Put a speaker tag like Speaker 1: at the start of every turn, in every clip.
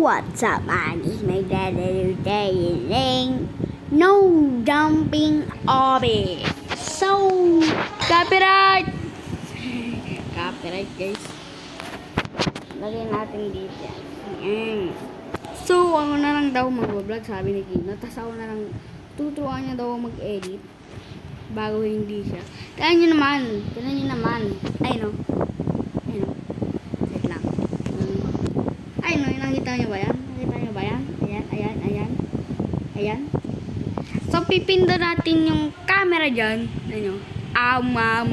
Speaker 1: what's up, man? It's my dad saying no dumping obi. So, copyright! Copyright, guys. Lagyan natin dito. Ayan. So, ako na lang daw mag-vlog, sabi ni Kino. Tapos ako na lang tuturuan niya daw mag-edit bago hindi siya. Tignan nyo naman. Ay, no. Wait lang. Ay, no. Nakita nyo ba yan? Ayan. So, pipindo natin yung camera dyan. Ano? Awa.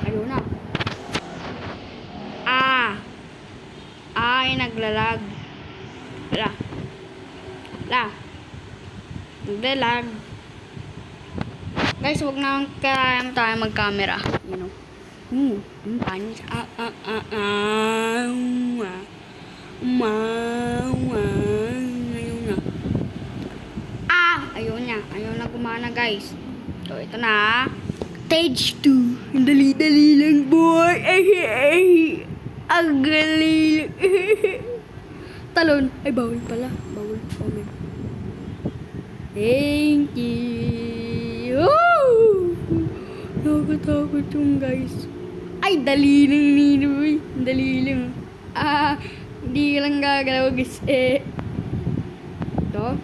Speaker 1: Ayun na. Ay, naglalag. Naglalag. Guys, wag na kailangan tayo mag-camera. You know. Paano siya? Ayun na. Ayun na gumana, guys. So, ito na. Stage 2. Dali-dali lang, boy. Ang galing. Talon. Ay, bawal pala. Bawal. Thank you. Nakakatakot yung guys. Ay, dali lang, Ninoy. Dali lang. Hindi lang gagalaw, guys. Ito.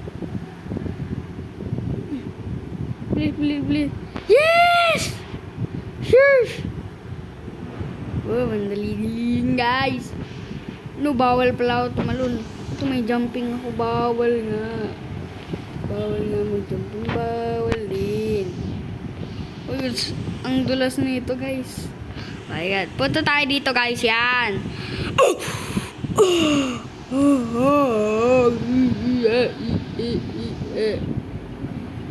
Speaker 1: Please. Yes! Sure! Wow, ang dali-dali, guys. No, bawal pala ako tumalon. Ito, may jumping ako. Bawal nga mag-jumping. Bawal din. Uy, ang dulas nito, guys. Oh my God. Punta tayo dito, guys. Yan.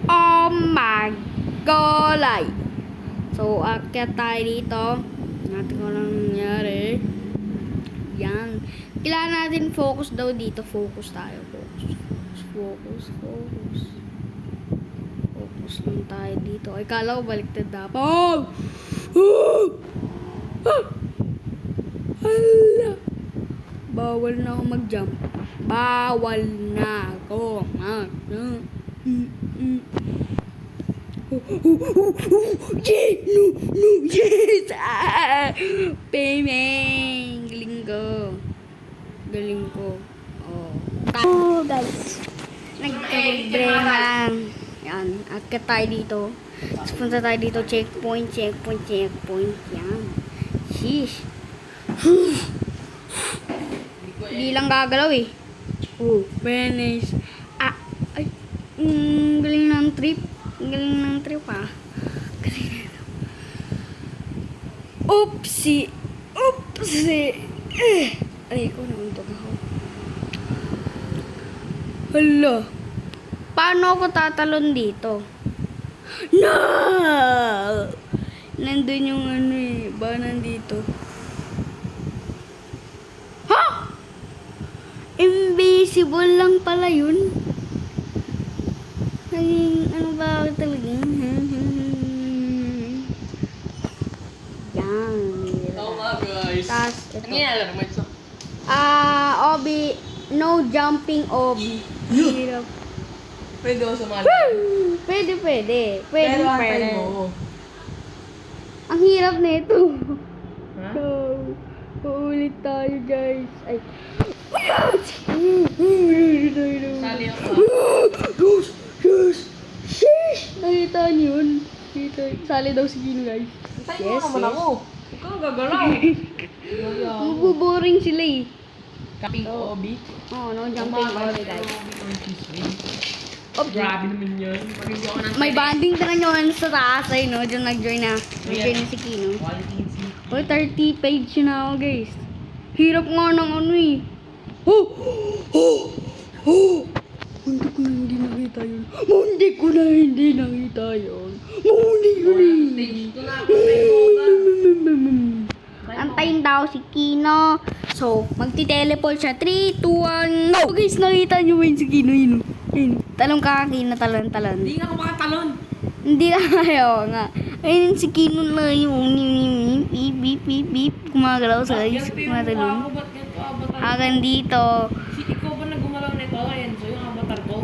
Speaker 1: Oh my God. So, akyat tayo dito. Natin ko lang nangyari. Yan. Kailangan natin focus daw dito. Focus tayo. Focus lang tayo dito. Ay, kala ko baliktad dapat. Bawal na ako mag-jump. Yes! Payment! Galing ko. Oh, guys. Nagkabrehan. Yan. Akit tayo dito. Tapos punta tayo dito. Checkpoint. Yan. Sheesh. Hindi lang gagalaw eh. Oh, finish. Ay. Galing ng trip. Oopsie. Ay, ko nauntok ako. Hala. Paano ako tatalon dito? No! Nandun yung ba nandito? Ha? Invisible lang pala yun. Ay, ano ba talaga? Yan.
Speaker 2: Guys.
Speaker 1: Tas, ito. Obi, no jumping obi. Hirap.
Speaker 2: Pwede ako sumali.
Speaker 1: Pwede.
Speaker 2: Pero antay mo.
Speaker 1: Ang hirap nito.
Speaker 2: Ha?
Speaker 1: So, uulit tayo, guys. Ay.
Speaker 2: Sali ako.
Speaker 1: Sheesh! Nakita niyo yun. Sali daw si Gino, guys.
Speaker 2: Antay mo naman ako. Huwag kang gagalaw.
Speaker 1: Mabuboring sila eh.
Speaker 2: Kaping obi.
Speaker 1: No jumping obi, guys.
Speaker 2: Grabe naman yun. Pag-ibig ako ng
Speaker 1: May banding ka na yun sa taas ay no. Diyan nag-join na si Kino.
Speaker 2: quality.
Speaker 1: Oh, 30 page na ako, guys. Hirap nga ng eh. Hindi ko na hindi nakita yun. Antayin daw si Kino. So, magti-teleport siya. 3, 2, 1, go! Guys, nakita niyo ba yun si Kino yun? Talong ka, Kino, talon.
Speaker 2: Hindi nga ako makatalon.
Speaker 1: Hindi na ayaw nga. Ayun si Kino na yung beep beep beep beep. Gumagalaw sa guys. Gumatalon.
Speaker 2: Ba't ganito avatar?
Speaker 1: Akan dito.
Speaker 2: Si ikaw ba na gumalaw nito? Ayan, so yung avatar ko.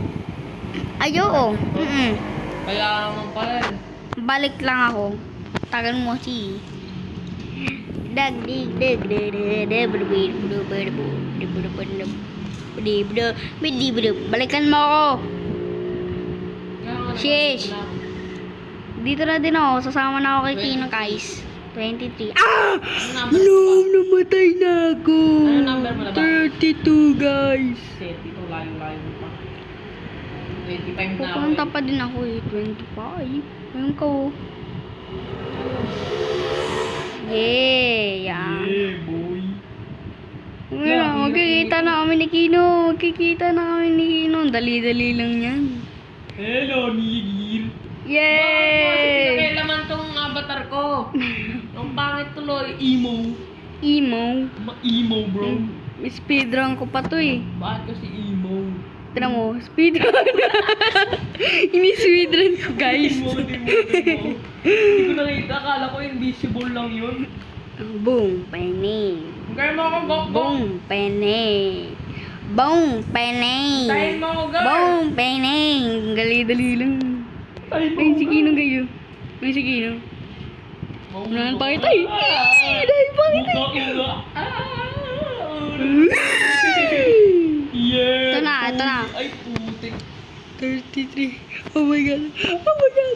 Speaker 1: Ayo.
Speaker 2: Kaya naman pala.
Speaker 1: Balik lang ako. Tagal mo si. Dag dig dag balikan mo ako. Shish. Dito na din ako. Sasama na ako kay Kino guys. 23. Ah! No! Namatay na ako.
Speaker 2: Ano number mo na ba?
Speaker 1: 32 guys.
Speaker 2: Set, ito layo-layo mo pa. 25 na ako.
Speaker 1: Pupunta pa din ako eh. 25. Ayun ko. Yeah.
Speaker 2: boy.
Speaker 1: Ngayon, magkikita na kami ni Kino. Magkikita na kami ni Kino. Dali-dali lang yan.
Speaker 2: Hello, Nigir.
Speaker 1: Yay!
Speaker 2: Kailaman tong avatar ko. Ang pangit tuloy, emo.
Speaker 1: Emo.
Speaker 2: Ma-emo, bro.
Speaker 1: Speedrun ko pa to eh.
Speaker 2: Bakit kasi emo?
Speaker 1: Tira mo, speedrun. Ini-speedrun ko guys.
Speaker 2: Emo. Hindi ko nakita, akala ko invisible lang yun.
Speaker 1: Boom, pene.
Speaker 2: Gaya mo ako, Gok.
Speaker 1: Boom, pene. Boom, pene.
Speaker 2: Tayin mo ako, girl.
Speaker 1: Boom, pene. Gali-dali lang.
Speaker 2: Tayin mo
Speaker 1: Ay,
Speaker 2: ako,
Speaker 1: si Kino kayo. Ay, si Kino. Unahan pa kita eh. Unahan pa kita
Speaker 2: Yeah.
Speaker 1: Ito na, ito na.
Speaker 2: Ay, putik.
Speaker 1: 33. Oh my god. Oh my god.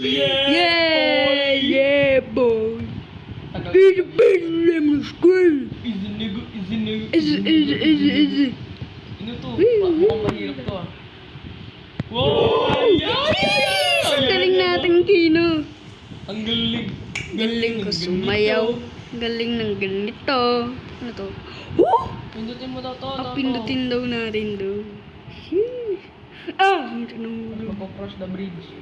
Speaker 2: Yeah.
Speaker 1: Yeah, yeah, boy.
Speaker 2: Tagal.
Speaker 1: It's a big lemon square.
Speaker 2: Easy nigga, easy nigga.
Speaker 1: Easy.
Speaker 2: Ano to? Mukhang mahirap to ah. Wow!
Speaker 1: Ang galing natin, Kino.
Speaker 2: Ang galing.
Speaker 1: Galing ko
Speaker 2: ng
Speaker 1: sumayaw.
Speaker 2: ganito.
Speaker 1: Galing ng ganito. Ano to? Oh!
Speaker 2: Pindutin mo daw to.
Speaker 1: Pindutin daw natin daw. Ah! Ito na ulo.
Speaker 2: Magpo-cross the bridge.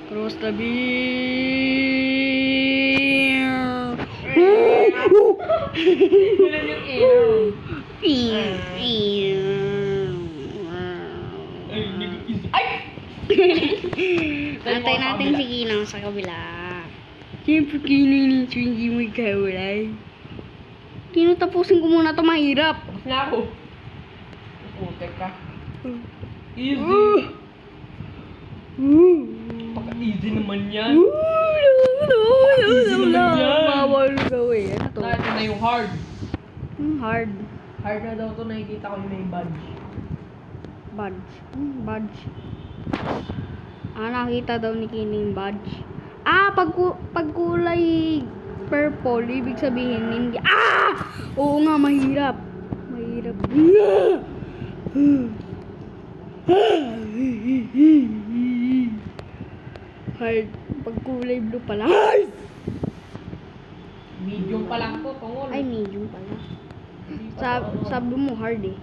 Speaker 1: Cross the beer.
Speaker 2: Ilan yung air? Ay, nigga, easy. Ay!
Speaker 1: Antay natin si Kinang sa kabila. Siyempre, Kino yung hindi mo ikawalay. Kino, tapusin ko muna ito, mahirap.
Speaker 2: Tapos na ako. Putek ka. Easy. Paka-easy naman yan. Easy naman yan.
Speaker 1: Bawal gawin. Ano to?
Speaker 2: Ito na yung hard.
Speaker 1: Hard.
Speaker 2: Hard na daw to, nakikita ko yung may badge.
Speaker 1: Badge. Badge. Nakita daw ni Kino yung badge. Pag kulay purple, ibig sabihin hindi. Oo nga, mahirap. Mahirap. Hard. Pag kulay blue pala.
Speaker 2: Medium pa lang to, tungol.
Speaker 1: Ay, medium pala. Sabi mo hard eh.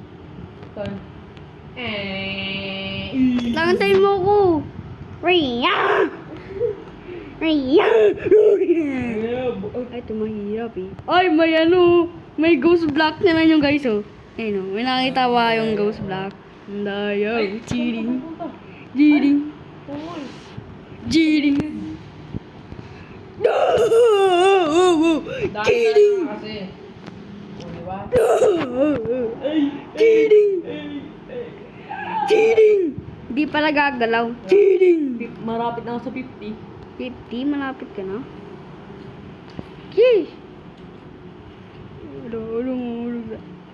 Speaker 1: Langantayin mo ako. Raya! Raya! Ay, ito mahirap eh. Ay, may ano. May ghost block naman yung guys oh. Ayun oh. May nakita ba yung ghost block? Ang dayaw. Cheating. Cheating. Cheating. Cheating.
Speaker 2: Kasi. O, diba?
Speaker 1: Cheating. Cheating. Di pala gagalaw. Cheating.
Speaker 2: Marapit na ako sa 50.
Speaker 1: 50, malapit ka na. Yeesh!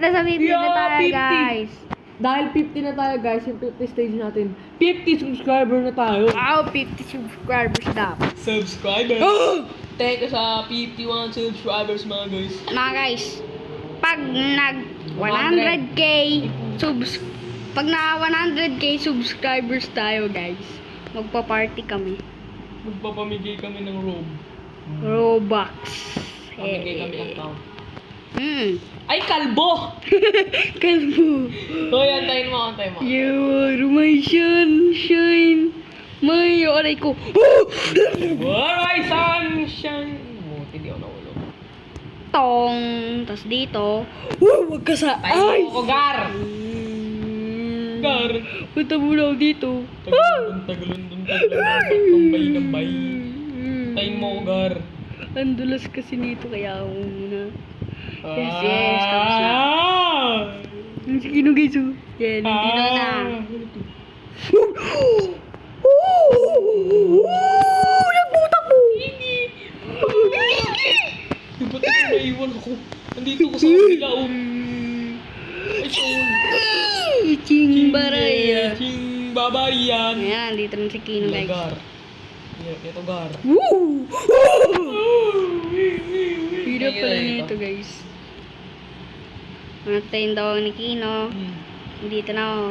Speaker 1: Nasa 50 na tayo,
Speaker 2: 50.
Speaker 1: guys.
Speaker 2: Dahil 50 na tayo guys, yung 50 stage natin. 50 subscriber na tayo.
Speaker 1: Wow, 50 subscribers dapat.
Speaker 2: Subscribers! Thank you sa 51 subscribers mga guys.
Speaker 1: Mga guys, pag nag 100k pag na 100k subscribers tayo, guys, magpa-party kami.
Speaker 2: Magpapamigay kami ng robe.
Speaker 1: Robux.
Speaker 2: Pamigay kami ng pound. Ay, kalbo!
Speaker 1: Kalbo.
Speaker 2: Hoy, antayin mo.
Speaker 1: You are my sunshine. May oray ko.
Speaker 2: Alright, sunshine! Buti di ako naulog.
Speaker 1: Tong. Tapos dito. Wag ka sa
Speaker 2: Tayo ko, Gar!
Speaker 3: Gar.
Speaker 1: Punta muna ako dito.
Speaker 3: Tagalundon. Tambay na bay. Tayin mo, Gar.
Speaker 1: Ang dulas kasi nito kaya ako muna. Yes, tapos na. Sige no guys, oh. Yan, nandito na. Nagbutak mo!
Speaker 3: Di ba't ako naiwan ako? Nandito ko sa kabila, oh. Ay,
Speaker 1: Ching baraya.
Speaker 3: Ching babayan.
Speaker 1: Ayan, dito na si Kino guys.
Speaker 3: Gar. Ito, Gar.
Speaker 1: Woo! Hirap pala nito guys. Matayin daw ni Kino. Dito na ako.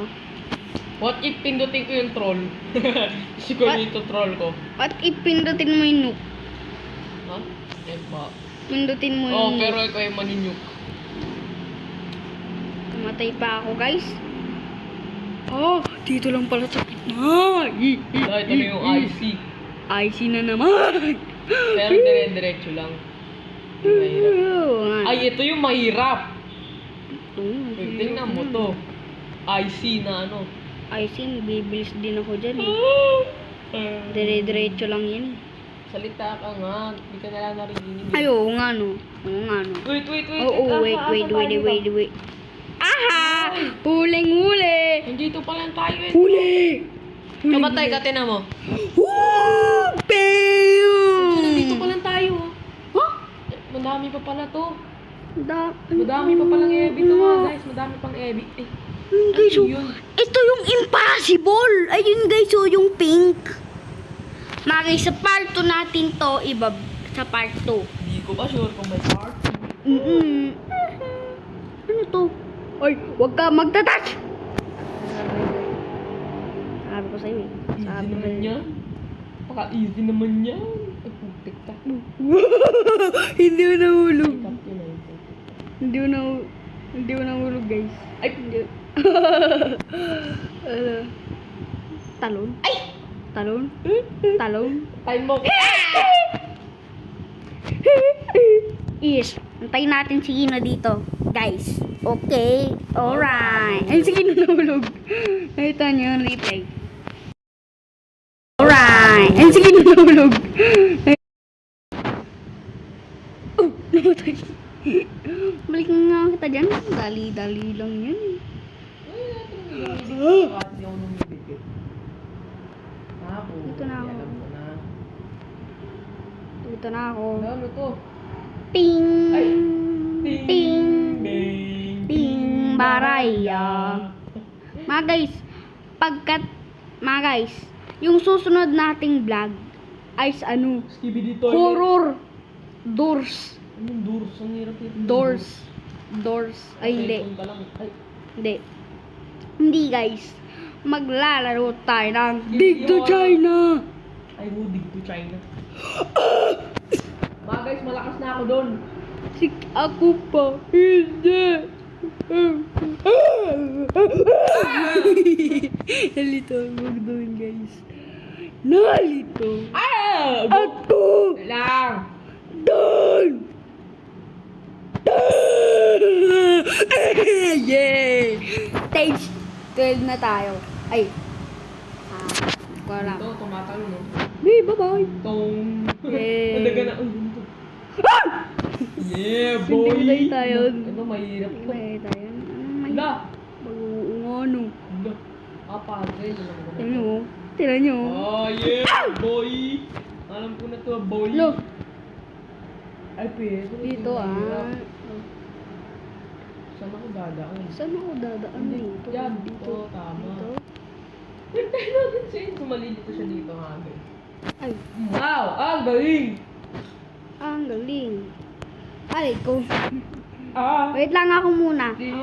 Speaker 3: What if pindutin ko yung troll? Kasi ko
Speaker 1: What?
Speaker 3: dito troll ko.
Speaker 1: What if pindutin mo yung nuke?
Speaker 3: Ha? Eh ba?
Speaker 1: Pindutin mo
Speaker 3: Oh,
Speaker 1: yung
Speaker 3: pero
Speaker 1: nuke.
Speaker 3: ikaw yung maninyuk.
Speaker 1: Matay pa ako guys. Oh, dito lang pala sa gitna.
Speaker 3: Ito na yung IC.
Speaker 1: IC na naman.
Speaker 3: Pero dire-diretso lang. Yung mahirap. Ay, ito yung mahirap. Wait, tingnan mo to. IC na ano.
Speaker 1: IC, bibilis din ako dyan eh. Dire-diretso lang yan eh.
Speaker 3: Salita ka nga. Hindi ka nala narinig.
Speaker 1: Ay, oo nga no. Oo nga no.
Speaker 3: Wait.
Speaker 1: Oo, wait. Aha! Huling-huli!
Speaker 3: Nandito pa lang tayo eh.
Speaker 1: Huli!
Speaker 3: Kamatay ka, tinan mo.
Speaker 1: Woo! Bam!
Speaker 3: Nandito pa lang tayo.
Speaker 1: Ha?
Speaker 3: Madami pa pala to.
Speaker 1: Da-
Speaker 3: Madami pa palang ebi to mga guys. Madami pang ebi. Eh.
Speaker 1: Guys,
Speaker 3: Ano
Speaker 1: oh,
Speaker 3: yun?
Speaker 1: ito yung impossible. Ayun guys, oh, yung pink. Mga sa part 2 natin to, iba sa part 2.
Speaker 3: Hindi ko ba sure kung may part.
Speaker 1: Ano to? Ay, wag ka magtatouch! Sabi ko sa'yo eh.
Speaker 3: Easy
Speaker 1: Sabi ko
Speaker 3: naman
Speaker 1: sa'yo.
Speaker 3: yan. Paka-easy naman yan. Ay, putik ka.
Speaker 1: Hindi ko nahulog.
Speaker 3: Cut yun na yun.
Speaker 1: Hindi ko nahulog guys.
Speaker 3: Ay,
Speaker 1: Hindi. Talon? Ay! Talon? Talon?
Speaker 3: time mo.
Speaker 1: Is, antayin natin si Kino dito. Guys, okay? Alright. Ay, si Kino nahulog. Nakita niyo yung replay. Alright. Ay, si Kino nahulog. Oh, namatay. Balik nga kita dyan. Dali-dali lang yan eh. Dito na ako. Dito na ako.
Speaker 3: Ano to?
Speaker 1: Ting!
Speaker 3: Ay.
Speaker 1: Ting!
Speaker 3: Bing!
Speaker 1: Ting! Baraya! Mga guys, mga guys, yung susunod nating vlog ay sa ano?
Speaker 3: Skibidi toilet.
Speaker 1: Horror! Doors.
Speaker 3: Anong doors? Ang hirap yun.
Speaker 1: Doors. Ay, hindi.
Speaker 3: Cellphone ka lang. Ay,
Speaker 1: Hindi. Hindi guys. Maglalaro tayo ng
Speaker 3: Hindi
Speaker 1: Dig to
Speaker 3: horror.
Speaker 1: China!
Speaker 3: I will dig to China. Mga guys, malakas na ako doon.
Speaker 1: Ako pa. Hindi. Nalito ako doon guys. Nalito.
Speaker 3: Ah!
Speaker 1: Ako
Speaker 3: Lang!
Speaker 1: doon. Yay! Stage 12 na tayo. Ay. Hindi ko alam.
Speaker 3: Ito, tumatalo no?
Speaker 1: Hey, bye-bye.
Speaker 3: Tong!
Speaker 1: Yay.
Speaker 3: Nadaga na. Uy, ano to? Yeah,
Speaker 1: Hindi
Speaker 3: boy!
Speaker 1: tayo tayo.
Speaker 3: Ito, mahirap to.
Speaker 1: May tayo. Anong may?
Speaker 3: Hala!
Speaker 1: Ano?
Speaker 3: Hala! Padre.
Speaker 1: Tignan nyo. Tignan nyo.
Speaker 3: Oh, yeah, boy! Alam ko na to, boy.
Speaker 1: Lo.
Speaker 3: Ay, pero.
Speaker 1: Dito
Speaker 3: mahirap.
Speaker 1: ah.
Speaker 3: Saan ako dadaan?
Speaker 1: Saan ako dadaan dito?
Speaker 3: Yan,
Speaker 1: Dito.
Speaker 3: tama.
Speaker 1: Dito.
Speaker 3: Hintay natin siya. Sumali dito siya dito nga.
Speaker 1: Ay,
Speaker 3: Wow! Ang galing!
Speaker 1: ang galing. Ay, ko.
Speaker 3: Ah!
Speaker 1: Wait lang ako muna.
Speaker 3: Ding!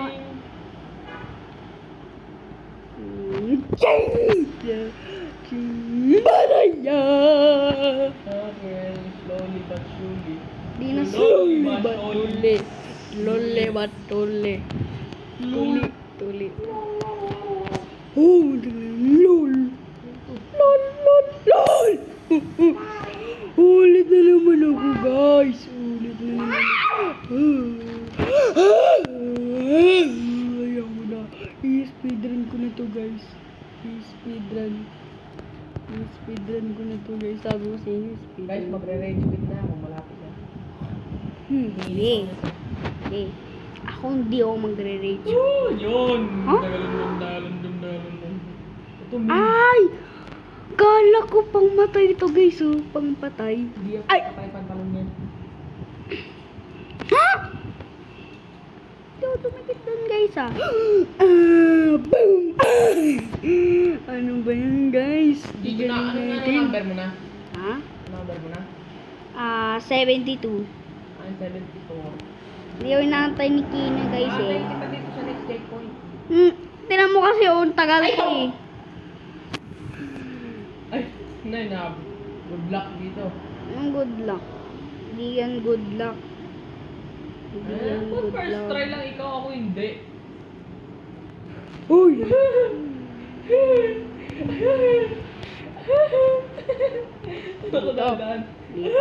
Speaker 1: Baraya!
Speaker 3: Okay, slowly but surely.
Speaker 1: Di na slowly but tuli. Slowly but tuli. Tuli. Oh, lol. Lol. Ulit na naman ako, guys. Ulit na naman ako. Ayaw mo na. I-speedrun ko na to, guys. Speedrun ko na to guys. Sabi ko sa inyo,
Speaker 3: Guys,
Speaker 1: speedrun.
Speaker 3: magre-rage quit na ako. Malapit na.
Speaker 1: Hindi. Hindi. Ako hindi ako magre-rage.
Speaker 3: Yun!
Speaker 1: Huh?
Speaker 3: Dalan. Ito, Min.
Speaker 1: Ay! Kala ko pang matay ito guys, oh. Pang patay.
Speaker 3: Hindi ako
Speaker 1: Ay!
Speaker 3: patay pantalon yan.
Speaker 1: Ha? Hindi ako tumikit doon guys, ah. Boom! Ano ba yan guys?
Speaker 3: Dito na, ano number mo na?
Speaker 1: Ha?
Speaker 3: Number mo na?
Speaker 1: 72.
Speaker 3: Ay, 74.
Speaker 1: Hindi ako inaantay ni Kina guys, eh.
Speaker 3: Kita dito sa next checkpoint.
Speaker 1: Tinan mo kasi, oh, ang tagal ko, eh.
Speaker 3: Ay, na. Good luck dito.
Speaker 1: Ang good luck. Hindi yan good luck. Hindi yan good
Speaker 3: First
Speaker 1: luck.
Speaker 3: try lang ikaw, ako hindi.
Speaker 1: Uy!
Speaker 3: Nakadaan.
Speaker 1: Dito.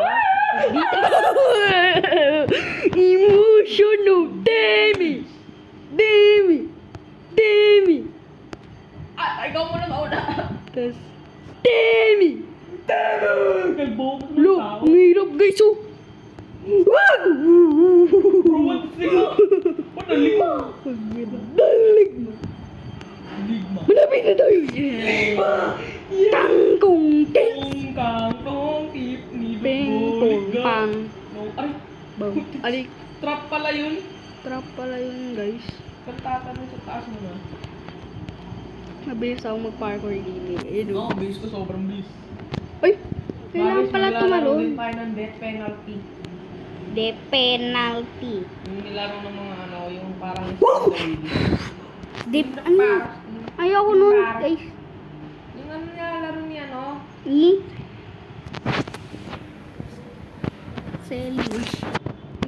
Speaker 1: Emotion of Demi!
Speaker 3: Ah, ikaw muna mauna.
Speaker 1: Tas, Demi!
Speaker 3: Kalbo ko ng
Speaker 1: Look,
Speaker 3: tao.
Speaker 1: ang hirap guys, oh!
Speaker 3: Rowan sila. Ba't naligma?
Speaker 1: Dalig mo.
Speaker 3: Ligma.
Speaker 1: Malapit na tayo! Tangkong ting!
Speaker 3: Kong tip ni
Speaker 1: Ping pong pang.
Speaker 3: No, ay,
Speaker 1: Bang. Alik,
Speaker 3: trap pala yun.
Speaker 1: trap pala yun guys.
Speaker 3: Kantata mo sa taas mo na.
Speaker 1: Mabilis ako mag-parkour dito. Ayun,
Speaker 3: Oo,
Speaker 1: oh.
Speaker 3: bilis ko sobrang bilis.
Speaker 1: Ay! Kailangan pala tumalon.
Speaker 3: Din tayo ng death penalty.
Speaker 1: The penalty.
Speaker 3: Yung nilaro ng mga ano, yung parang
Speaker 1: Dip, ano? Ayoko nun, guys.
Speaker 3: Yung ano nilalaro niya, no?
Speaker 1: Selly.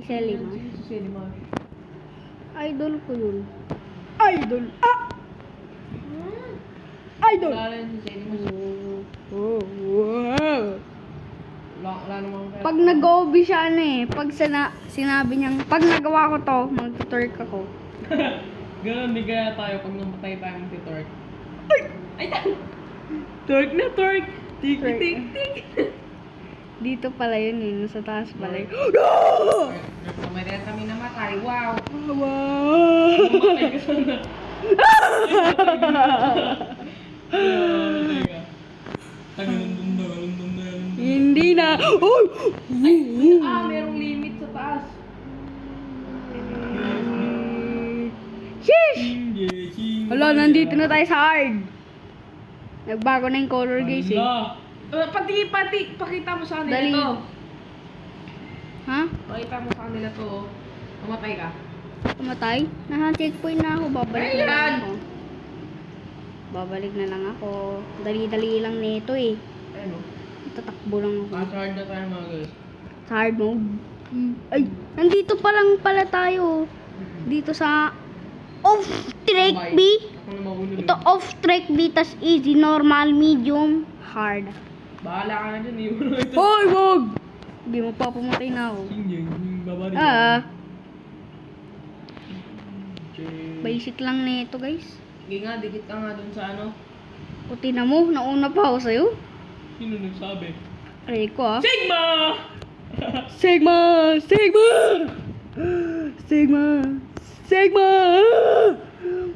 Speaker 1: Selly mo.
Speaker 3: Si Selima.
Speaker 1: Idol ko yun. Idol! Ah! Idol!
Speaker 3: Wala lang si Selima.
Speaker 1: Oh, wow.
Speaker 3: Wala namang
Speaker 1: Pag nag-OB siya ano eh, pag sinabi niyang, pag nagawa ko to, mag-twerk ako.
Speaker 3: Ganun, di kaya tayo pag namatay tayo ng titork. Ay! Tork na tork! Tik
Speaker 1: Tork.
Speaker 3: tik tik!
Speaker 1: Dito pala yun eh, nasa taas pala yun.
Speaker 3: Kumarin kami namatay, wow!
Speaker 1: Wow!
Speaker 3: Namatay ka sana.
Speaker 1: Hindi na. Oh!
Speaker 3: Ah, merong limit sa taas.
Speaker 1: Sheesh! Hala, nandito na tayo sa hard. Nagbago na yung color guys eh.
Speaker 3: Pati, pakita mo sa kanila
Speaker 1: Dali.
Speaker 3: to.
Speaker 1: Ha?
Speaker 3: Pakita mo sa kanila to. Mamatay ka.
Speaker 1: Pumatay? Nasa checkpoint na ako. Babalik na lang
Speaker 3: Ayan!
Speaker 1: ako. Babalik na lang ako. Dali-dali lang nito eh.
Speaker 3: Ayun o.
Speaker 1: Tatakbo lang ako.
Speaker 3: Pass hard na tayo mga guys.
Speaker 1: Sa hard mode. Ay, nandito pa lang pala tayo. Dito sa off-track B.
Speaker 3: Ako na mauna
Speaker 1: Ito off-track B, tas easy, normal, medium, hard.
Speaker 3: Bahala ka na dyan. Iwan mo ito.
Speaker 1: Hoy, wag! Hindi, magpapamatay na ako.
Speaker 3: Babari.
Speaker 1: Basic lang nito guys.
Speaker 3: Sige nga, dikit ka nga dun sa ano.
Speaker 1: Puti na mo, nauna pa ako sa'yo.
Speaker 3: Sino nagsabi?
Speaker 1: Aray ko ah.
Speaker 3: Sigma!
Speaker 1: Sigma! Sigma! Sigma! Sigma!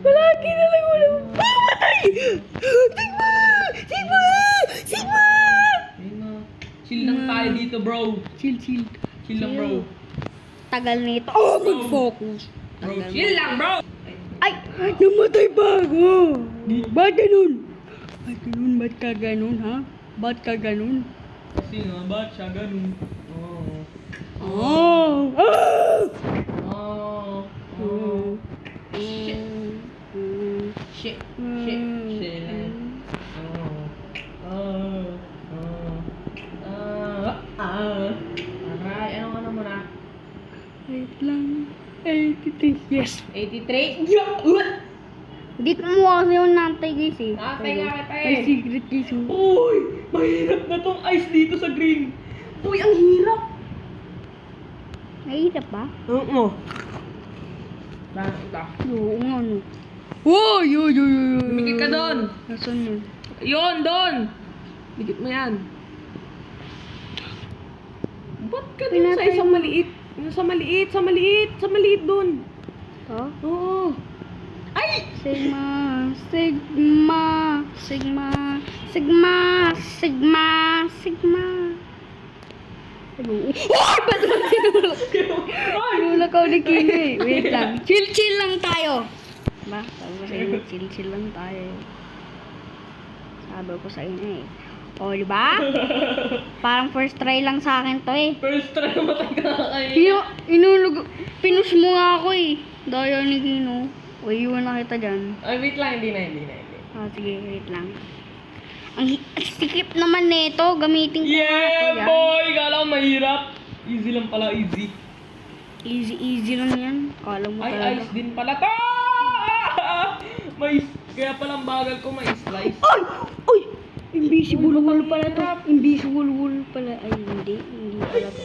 Speaker 1: Palagi na lang wala. Patay! Sigma! Sigma! Sigma!
Speaker 3: Sigma! Chill lang tayo dito bro.
Speaker 1: Chill.
Speaker 3: Chill lang bro.
Speaker 1: Tagal nito. Oh, mag-focus.
Speaker 3: Bro, chill lang bro!
Speaker 1: Ay! Namatay pa ako! Ba't ganun? Ba't ka ganun, ha? Ba't ka ganun?
Speaker 3: Kasi nga, ba't siya ganun? Oo.
Speaker 1: Oh! Ah!
Speaker 3: Oo. Oo. Shit. Shit. Shit. Shit. Oo. Aray, ano mo na?
Speaker 1: Wait lang. 83. Yes!
Speaker 3: 83?
Speaker 1: Hindi ko mo kasi yung nantay guys eh.
Speaker 3: Nakatay nga kita
Speaker 1: May
Speaker 3: eh.
Speaker 1: secret guys oh.
Speaker 3: Uy! Mahirap na tong ice dito sa green. Uy, ang hirap!
Speaker 1: Nahihirap ba?
Speaker 3: Oo. Bakit ito?
Speaker 1: Oo nga no. Wow! Yo!
Speaker 3: Tumikit ka doon!
Speaker 1: Nasaan yun?
Speaker 3: Yun, doon!
Speaker 2: Dikit mo yan. Ba't ka dun sa isang maliit? Yung sa maliit dun.
Speaker 1: Oh?
Speaker 2: Oo.
Speaker 3: Ay!
Speaker 1: Sigma, sigma, sigma, sigma, sigma, sigma. Oh! Ba't mo tinulak? Tinulak ako ni Kino eh. Wait lang. Chill lang tayo. Ba? Sabi ko sa inyo, chill lang tayo. Sabi ko sa inyo eh. O, diba? Parang first try lang sa akin to eh.
Speaker 3: First try matay ka na kayo.
Speaker 1: Pinush mo nga ako eh. Daya ni Kino. O, iwan na kita dyan.
Speaker 3: Ay, wait lang. Hindi na.
Speaker 1: Ah, sige, wait lang. Ang sikip naman nito. Gamitin ko nga ito
Speaker 3: Yeah,
Speaker 1: yan.
Speaker 3: boy! Kala ko mahirap. Easy lang pala, easy.
Speaker 1: Easy lang yan. Kala mo
Speaker 3: Ay,
Speaker 1: talaga.
Speaker 3: ice din pala to! May, kaya palang bagal ko may slice.
Speaker 1: Ay! Uy! Invisible wall pala to. Invisible wall pala. Ay, hindi. Hindi pala to.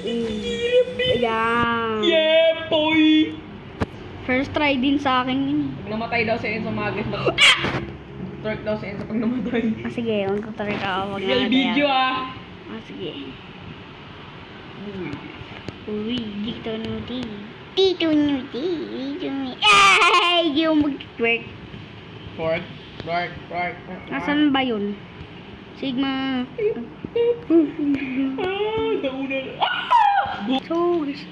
Speaker 1: Ayan.
Speaker 3: Yeah, boy!
Speaker 1: First try din sa akin yun.
Speaker 3: Pag namatay daw si Enzo Magis, twerk daw si Enzo pag namatay.
Speaker 1: Ah, sige. Magtutuloy ka ako. Pag
Speaker 3: Real video ah!
Speaker 1: Ah, sige. Uy, Tito Nuti. Tito Nuti. Ay! Yung mag-twerk.
Speaker 3: Twerk.
Speaker 1: Nasaan ba yun? Sigma.
Speaker 3: Nauna na.
Speaker 1: So, guys.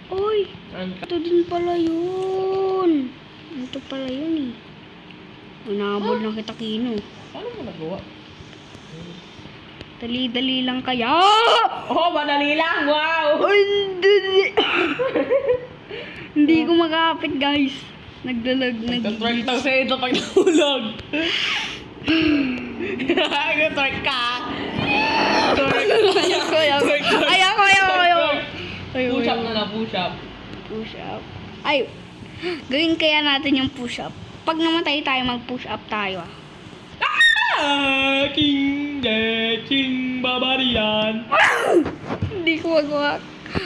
Speaker 1: Uy! Ito din pala yun. Ito pala yun eh. Nabod lang kita, Kino.
Speaker 3: Paano mo nagawa?
Speaker 1: Dali-dali lang kaya.
Speaker 3: Oh, madali lang! Wow!
Speaker 1: Hindi. Hindi ko makapit, guys. Naglalag.
Speaker 3: Nag-twerk daw si Enzo pag nahulog. Nag-twerk ka!
Speaker 1: Ayoko.
Speaker 3: Push up na, push up.
Speaker 1: Push up. Ay, gawin kaya natin yung push up. Pag namatay tayo, mag-push up tayo ah.
Speaker 3: King Babarian.
Speaker 1: Hindi ko magawa.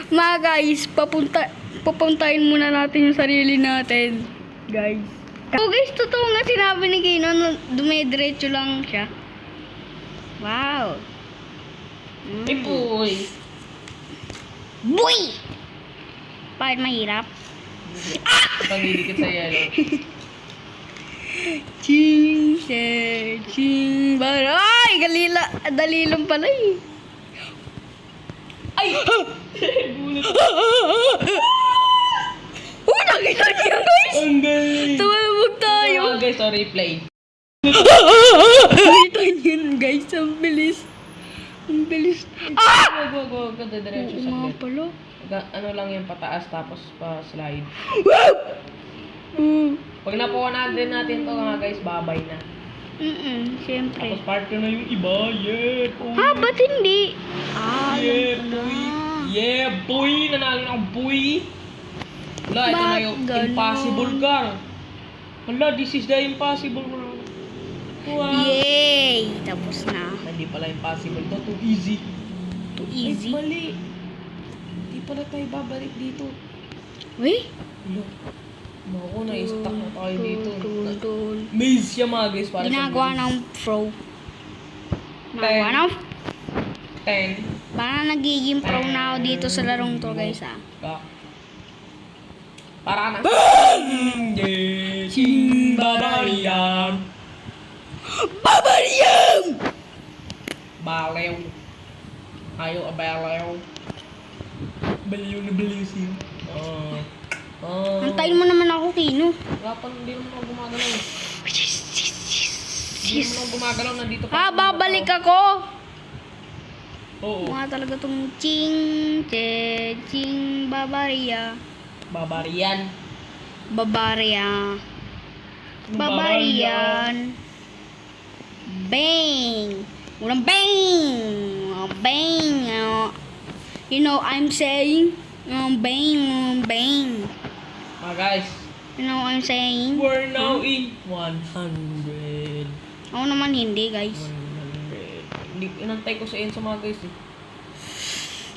Speaker 1: Mga guys, papuntahin muna natin yung sarili natin. Guys. Oh guys, totoo nga sinabi ni Kino na dumidiretso lang siya. Wow.
Speaker 3: Ipoy.
Speaker 1: Boy! Bakit mahirap?
Speaker 3: Pangidikit sa yellow.
Speaker 1: Ching, baray! Dali lang pala eh.
Speaker 3: Ay! Gulat.
Speaker 1: Oh, nakita niyo guys!
Speaker 3: Ang galing!
Speaker 1: Tumawag tayo!
Speaker 3: Guys, sorry, play.
Speaker 1: Nakita niyo guys, ang bilis. Ang bilis.
Speaker 3: Wag. Diretso
Speaker 1: Oo
Speaker 3: sa
Speaker 1: nga pala.
Speaker 3: Ano lang yung pataas tapos pa slide.
Speaker 1: Mm.
Speaker 3: Pag nakuha natin to nga guys, babay na.
Speaker 1: Siyempre.
Speaker 3: Tapos part na yung iba. Yeah, boy.
Speaker 1: Ha, ba't hindi? Ah,
Speaker 3: Yeah,
Speaker 1: alam ko
Speaker 3: boy.
Speaker 1: na.
Speaker 3: Yeah, boy. Nanalo ng boy. Wala, ito na
Speaker 1: Ba't
Speaker 3: yung
Speaker 1: ganon?
Speaker 3: impossible car. Wala, this is the impossible. Wow.
Speaker 1: Yay! Tapos na.
Speaker 3: Hindi pala impossible to. Too easy.
Speaker 1: Too easy.
Speaker 3: Ay, mali. Hindi pala tayo babalik dito.
Speaker 1: Uy!
Speaker 3: Hello. Naku, na-stuck na tayo dito.
Speaker 1: Dun.
Speaker 3: Maze siya mga guys. Para
Speaker 1: Ginagawa
Speaker 3: sa
Speaker 1: ng pro. Ginagawa ng...
Speaker 3: 10.
Speaker 1: Parang nagiging pro na ako dito sa larong to guys ah.
Speaker 3: Para na. Ching Babarian.
Speaker 1: Babariam!
Speaker 3: Balew. Ayaw abalew. Baliw na baliw siya.
Speaker 1: Antayin mo naman ako, Kino.
Speaker 3: Wala pa, hindi naman ako gumagalaw. Hindi naman ako gumagalaw, nandito pa.
Speaker 1: Ah, babalik ako!
Speaker 3: Oo.
Speaker 1: Mga talaga tong ching babaria.
Speaker 3: Babarian.
Speaker 1: Babaria. Babarian. Bang! Walang bang! Bang! You know I'm saying? Bang!
Speaker 3: Mga guys,
Speaker 1: You know what I'm saying?
Speaker 3: we're now in 100.
Speaker 1: Ako naman hindi, guys.
Speaker 3: 100. Hindi, inantay ko sa Enzo mga guys eh.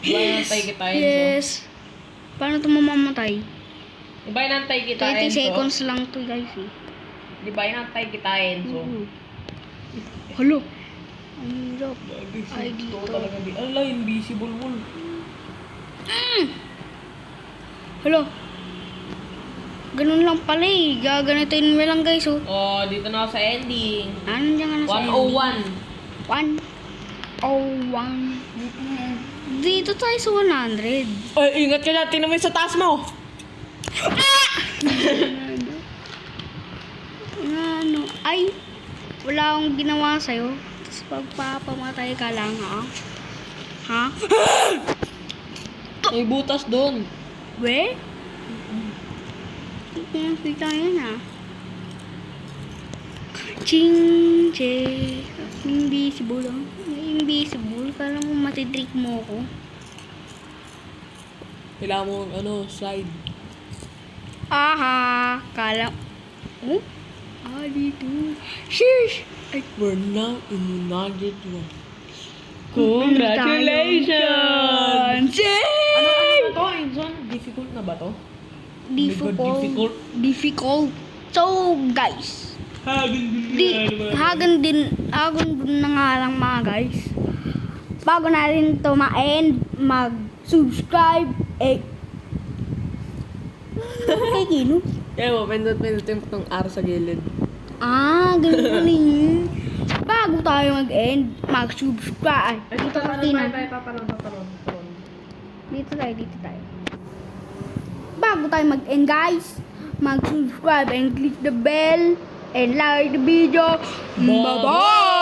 Speaker 3: Diba inantay kita Enzo?
Speaker 1: Yes. Paano ito mamamatay?
Speaker 3: Diba inantay kita
Speaker 1: 30
Speaker 3: Enzo?
Speaker 1: seconds lang to guys eh.
Speaker 3: Diba inantay kita Enzo?
Speaker 1: Hello. Ang hirap. Shop ID
Speaker 3: Ito
Speaker 1: to.
Speaker 3: talaga di. Ala, invisible wall.
Speaker 1: Hello. Ganun lang pala eh. Gaganitin mo lang guys oh.
Speaker 3: Oh, dito na ako sa ending.
Speaker 1: Ano dyan ka na sa
Speaker 3: 101.
Speaker 1: 101. Dito tayo sa 100.
Speaker 3: Ay, ingat ka na. Tingnan mo yung sa taas mo.
Speaker 1: Ano? Ay, wala akong ginawa sa'yo. Tapos pagpapamatay ka lang, ha? Ha?
Speaker 3: May butas doon.
Speaker 1: We? Kita yan, ha? Ching, che. Invisible, ha? Invisible. Kala mo matitrick mo ko.
Speaker 3: Kailangan mo, slide.
Speaker 1: Aha! Kala... Oh? Ah, dito. Sheesh! Ay,
Speaker 3: We're now in 101.
Speaker 1: Congratulations!
Speaker 3: Ano to, Inson? Difficult na ba to?
Speaker 1: Difficult. Difficult. So, guys. Hagan din na nga lang mga guys. Bago natin to ma-end, mag-subscribe. Kay Kino.
Speaker 3: Kaya mo, pindot yung itong R sa gilid.
Speaker 1: Ganun pala yun. Bago tayo mag-end, mag-subscribe. Dito ka, Kino.
Speaker 3: Papanon.
Speaker 1: Dito tayo. Bago tayo mag-end guys, mag-subscribe and click the bell and like the video. Bye-bye!